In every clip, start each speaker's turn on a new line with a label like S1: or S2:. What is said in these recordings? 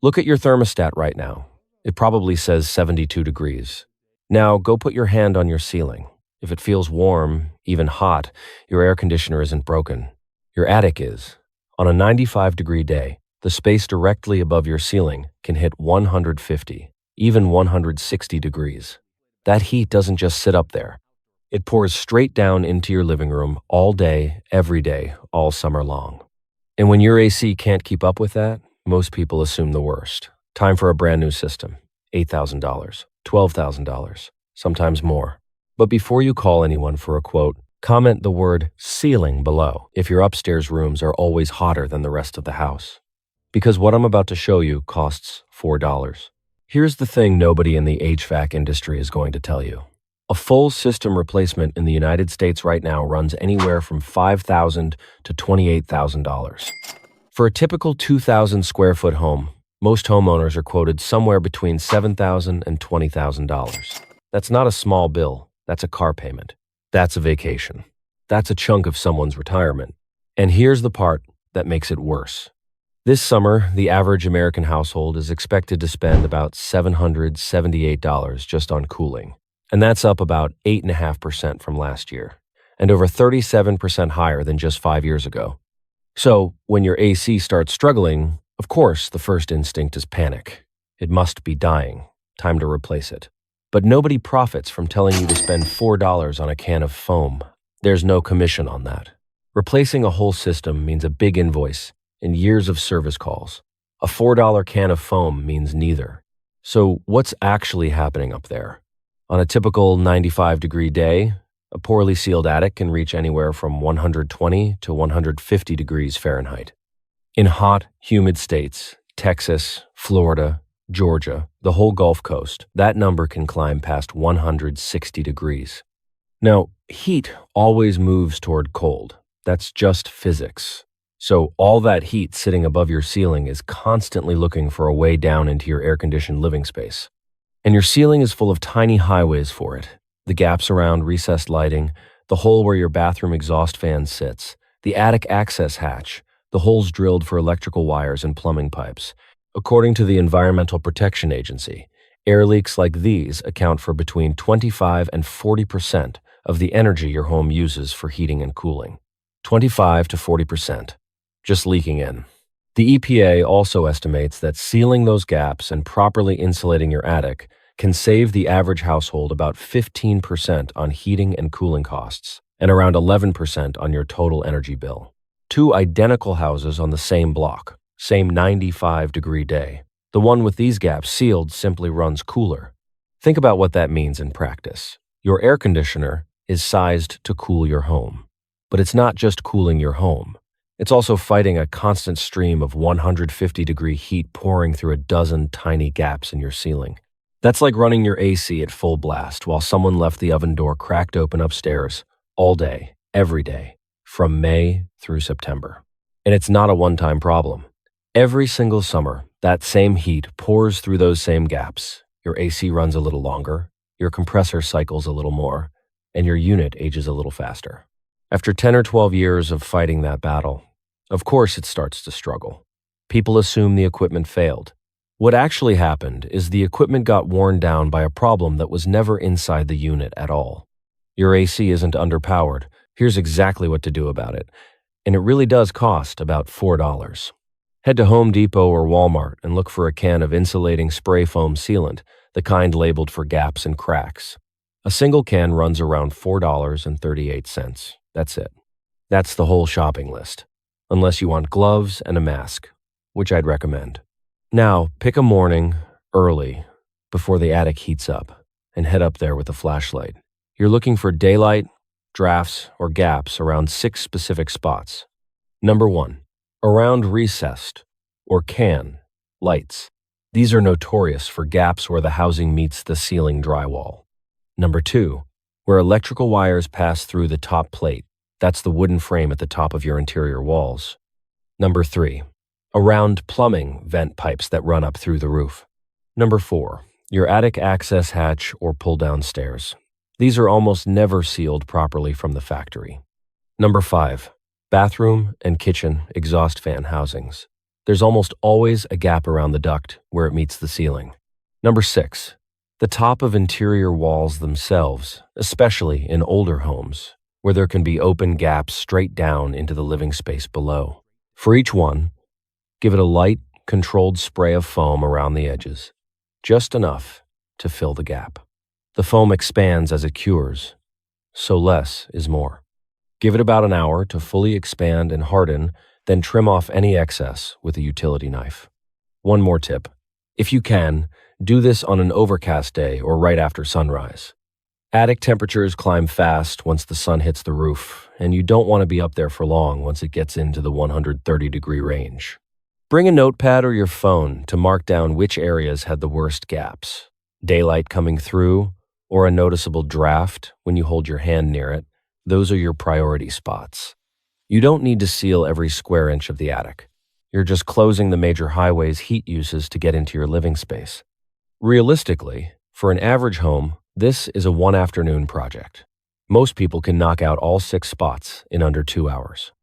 S1: Look at your thermostat right now. It probably says 72 degrees. Now go put your hand on your ceiling. If it feels warm, even hot, your air conditioner isn't broken. Your attic is. On a 95-degree day, the space directly above your ceiling can hit 150, even 160 degrees. That heat doesn't just sit up there. It pours straight down into your living room all day, every day, all summer long. And when your AC can't keep up with that, most people assume the worst. Time for a brand new system. $8,000, $12,000, sometimes more. But before you call anyone for a quote, comment the word ceiling below if your upstairs rooms are always hotter than the rest of the house. Because what I'm about to show you costs $4. Here's the thing nobody in the HVAC industry is going to tell you. A full system replacement in the United States right now runs anywhere from $5,000 to $28,000. For a typical 2,000 square foot home, most homeowners are quoted somewhere between $7,000 and $20,000. That's not a small bill, that's a car payment. That's a vacation. That's a chunk of someone's retirement. And here's the part that makes it worse. This summer, the average American household is expected to spend about $778 just on cooling. And that's up about 8.5% from last year, and over 37% higher than just 5 years ago. So, when your AC starts struggling, of course, the first instinct is panic. It must be dying. Time to replace it. But nobody profits from telling you to spend $4 on a can of foam. There's no commission on that. Replacing a whole system means a big invoice and years of service calls. A $4 can of foam means neither. So, what's actually happening up there? On a typical 95-degree day, a poorly sealed attic can reach anywhere from 120 to 150 degrees Fahrenheit. In hot, humid states, Texas, Florida, Georgia, the whole Gulf Coast, that number can climb past 160 degrees. Now, heat always moves toward cold. That's just physics. So all that heat sitting above your ceiling is constantly looking for a way down into your air-conditioned living space. And your ceiling is full of tiny highways for it. The gaps around recessed lighting, the hole where your bathroom exhaust fan sits, the attic access hatch, the holes drilled for electrical wires and plumbing pipes. According to the Environmental Protection Agency, air leaks like these account for between 25 and 40% of the energy your home uses for heating and cooling. 25 to 40%. Just leaking in. The EPA also estimates that sealing those gaps and properly insulating your attic can save the average household about 15% on heating and cooling costs, and around 11% on your total energy bill. Two identical houses on the same block, same 95-degree day. The one with these gaps sealed simply runs cooler. Think about what that means in practice. Your air conditioner is sized to cool your home. But it's not just cooling your home. It's also fighting a constant stream of 150-degree heat pouring through a dozen tiny gaps in your ceiling. That's like running your AC at full blast while someone left the oven door cracked open upstairs all day, every day, from May through September. And it's not a one-time problem. Every single summer, that same heat pours through those same gaps. Your AC runs a little longer, your compressor cycles a little more, and your unit ages a little faster. After 10 or 12 years of fighting that battle, of course it starts to struggle. People assume the equipment failed. What actually happened is the equipment got worn down by a problem that was never inside the unit at all. Your AC isn't underpowered. Here's exactly what to do about it. And it really does cost about $4. Head to Home Depot or Walmart and look for a can of insulating spray foam sealant, the kind labeled for gaps and cracks. A single can runs around $4.38. That's it. That's the whole shopping list. Unless you want gloves and a mask, which I'd recommend. Now, pick a morning, early, before the attic heats up, and head up there with a flashlight. You're looking for daylight, drafts, or gaps around 6 specific spots. Number 1, around recessed, or can, lights. These are notorious for gaps where the housing meets the ceiling drywall. Number 2, where electrical wires pass through the top plate. That's the wooden frame at the top of your interior walls. Number 3, around plumbing vent pipes that run up through the roof. Number 4, your attic access hatch or pull-down stairs. These are almost never sealed properly from the factory. Number 5, bathroom and kitchen exhaust fan housings. There's almost always a gap around the duct where it meets the ceiling. Number 6. The top of interior walls themselves, especially in older homes, where there can be open gaps straight down into the living space below. For each one, give it a light, controlled spray of foam around the edges, just enough to fill the gap. The foam expands as it cures, so less is more. Give it about an hour to fully expand and harden, then trim off any excess with a utility knife. One more tip. If you can, do this on an overcast day or right after sunrise. Attic temperatures climb fast once the sun hits the roof, and you don't want to be up there for long once it gets into the 130-degree range. Bring a notepad or your phone to mark down which areas had the worst gaps. Daylight coming through, or a noticeable draft when you hold your hand near it, those are your priority spots. You don't need to seal every square inch of the attic. You're just closing the major highways heat uses to get into your living space. Realistically, for an average home, this is a one-afternoon project. Most people can knock out all 6 spots in under 2 hours.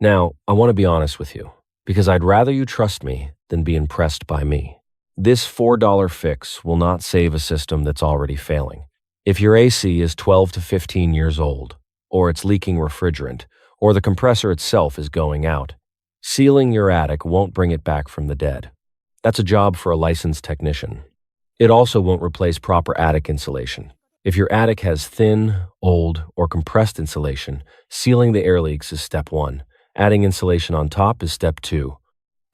S1: Now, I want to be honest with you, because I'd rather you trust me than be impressed by me. This $4 fix will not save a system that's already failing. If your AC is 12 to 15 years old, or it's leaking refrigerant, or the compressor itself is going out, sealing your attic won't bring it back from the dead. That's a job for a licensed technician. It also won't replace proper attic insulation. If your attic has thin, old, or compressed insulation, sealing the air leaks is step 1. Adding insulation on top is step 2.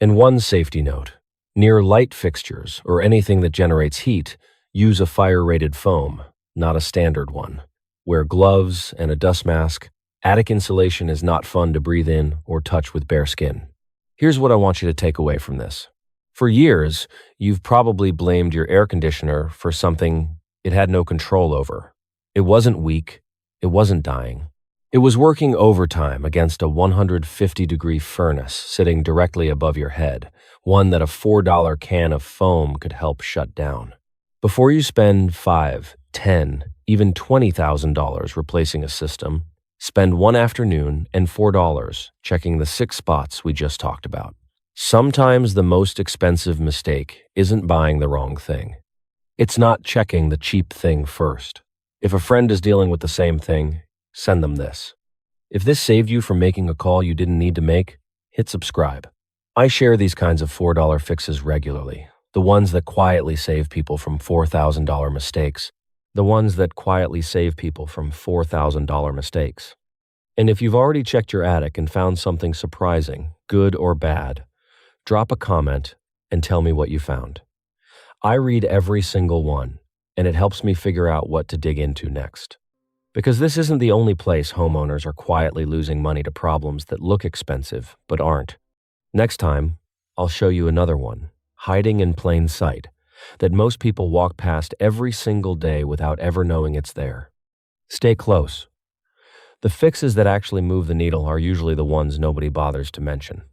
S1: And one safety note: near light fixtures or anything that generates heat, use a fire-rated foam, not a standard one. Wear gloves and a dust mask. Attic insulation is not fun to breathe in or touch with bare skin. Here's what I want you to take away from this. For years, you've probably blamed your air conditioner for something it had no control over. It wasn't weak. It wasn't dying. It was working overtime against a 150-degree furnace sitting directly above your head, one that a $4 can of foam could help shut down. Before you spend $5, $10, even $20,000 replacing a system, spend one afternoon and $4 checking the 6 spots we just talked about. Sometimes the most expensive mistake isn't buying the wrong thing. It's not checking the cheap thing first. If a friend is dealing with the same thing, send them this. If this saved you from making a call you didn't need to make, hit subscribe. I share these kinds of $4 fixes regularly, the ones that quietly save people from $4,000 mistakes. And if you've already checked your attic and found something surprising, good or bad, drop a comment and tell me what you found. I read every single one, and it helps me figure out what to dig into next. Because this isn't the only place homeowners are quietly losing money to problems that look expensive but aren't. Next time, I'll show you another one, hiding in plain sight, that most people walk past every single day without ever knowing it's there. Stay close. The fixes that actually move the needle are usually the ones nobody bothers to mention.